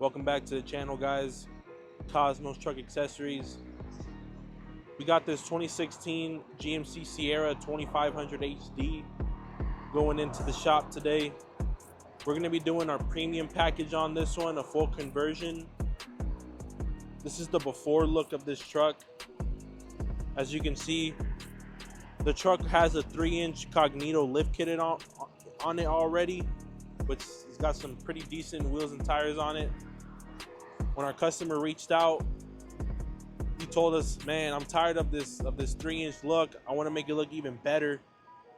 Welcome back to the channel, guys. Cosmos Truck Accessories. We got this 2016 GMC Sierra 2500 HD going into the shop today. We're going to be doing our premium package on this one, a full conversion. This is the before look of this truck. As you can see, the truck has a 3-inch Cognito lift kit on it already, which has got some pretty decent wheels and tires on it. When our customer reached out, he told us, man, I'm tired of this 3-inch look. I want to make it look even better.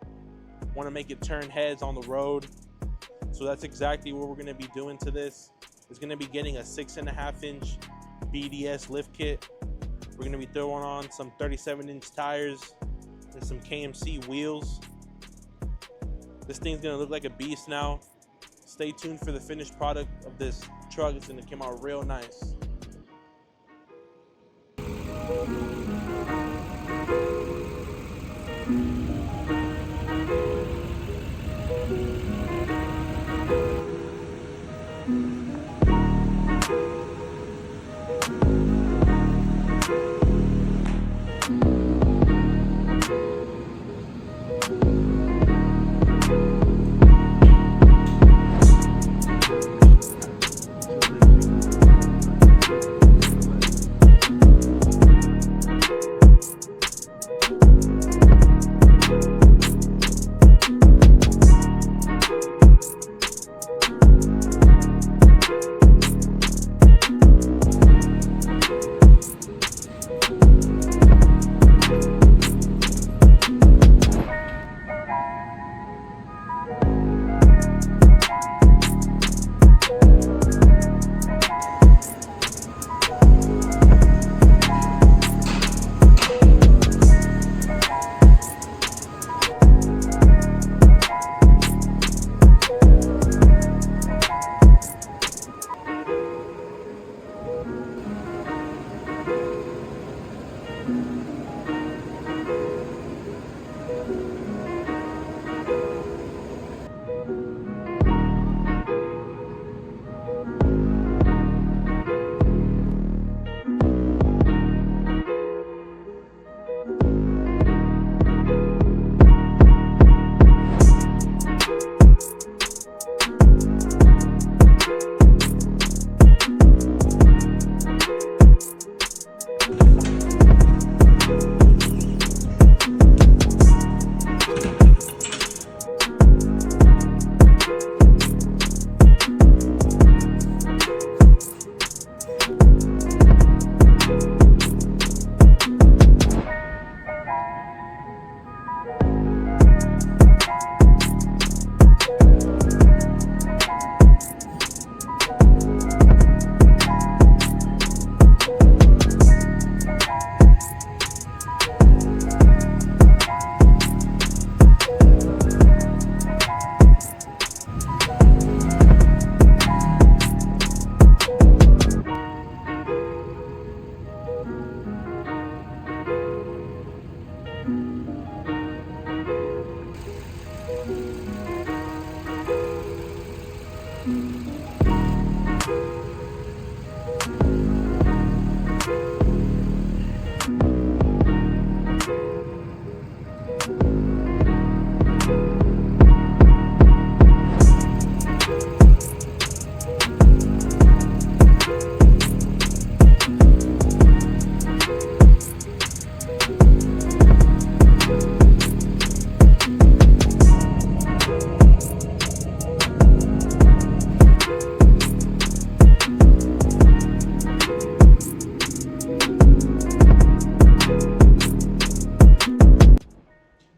I want to make it turn heads on the road. So that's exactly what we're going to be doing to this. It's going to be getting a 6.5-inch BDS lift kit. We're going to be throwing on some 37-inch tires and some GMC wheels. This thing's going to look like a beast now. Stay tuned for the finished product of this truck. It's going to come out real nice.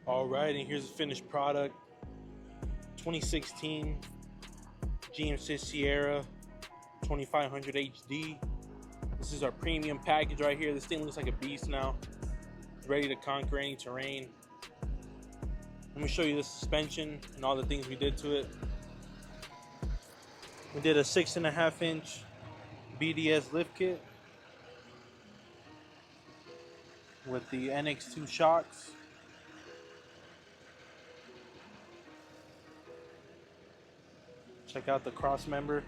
Alright, and here's the finished product. 2016 GMC Sierra 2500 HD. This is our premium package right here. This thing looks like a beast now. It's ready to conquer any terrain. Let me show you the suspension and all the things we did to it. We did a 6.5-inch BDS lift kit with the NX2 shocks. Check out the cross member.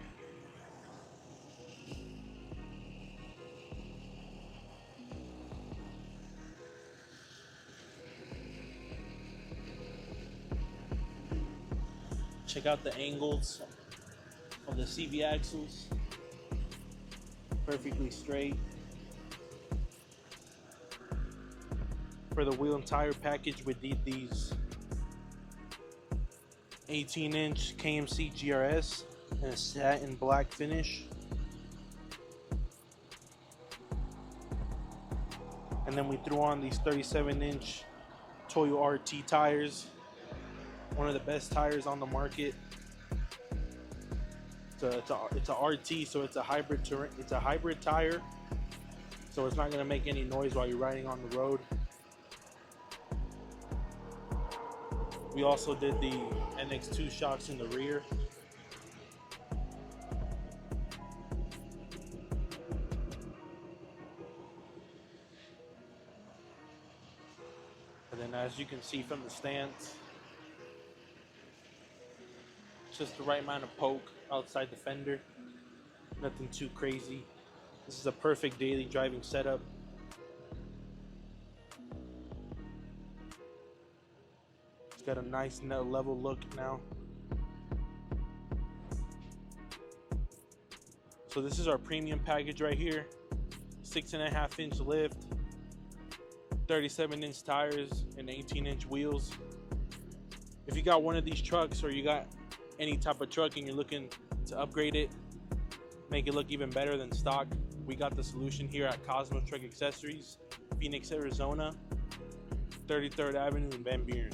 Check out the angles of the CV axles. Perfectly straight. For the wheel and tire package, we did these 18-inch KMC GRS in a satin black finish. And then we threw on these 37-inch Toyo RT tires. One of the best tires on the market. It's a RT, so it's a hybrid tire. So it's not gonna make any noise while you're riding on the road. We also did the NX2 shocks in the rear. And then as you can see from the stance, it's just the right amount of poke outside the fender. Nothing too crazy. This is a perfect daily driving setup. It's got a nice level look now. So this is our premium package right here. 6.5-inch lift, 37-inch tires, and 18-inch wheels. If you got one of these trucks, or you got any type of truck and you're looking to upgrade it, make it look even better than stock, we got the solution here at Cosmos Truck Accessories, Phoenix, Arizona, 33rd Avenue in Van Buren.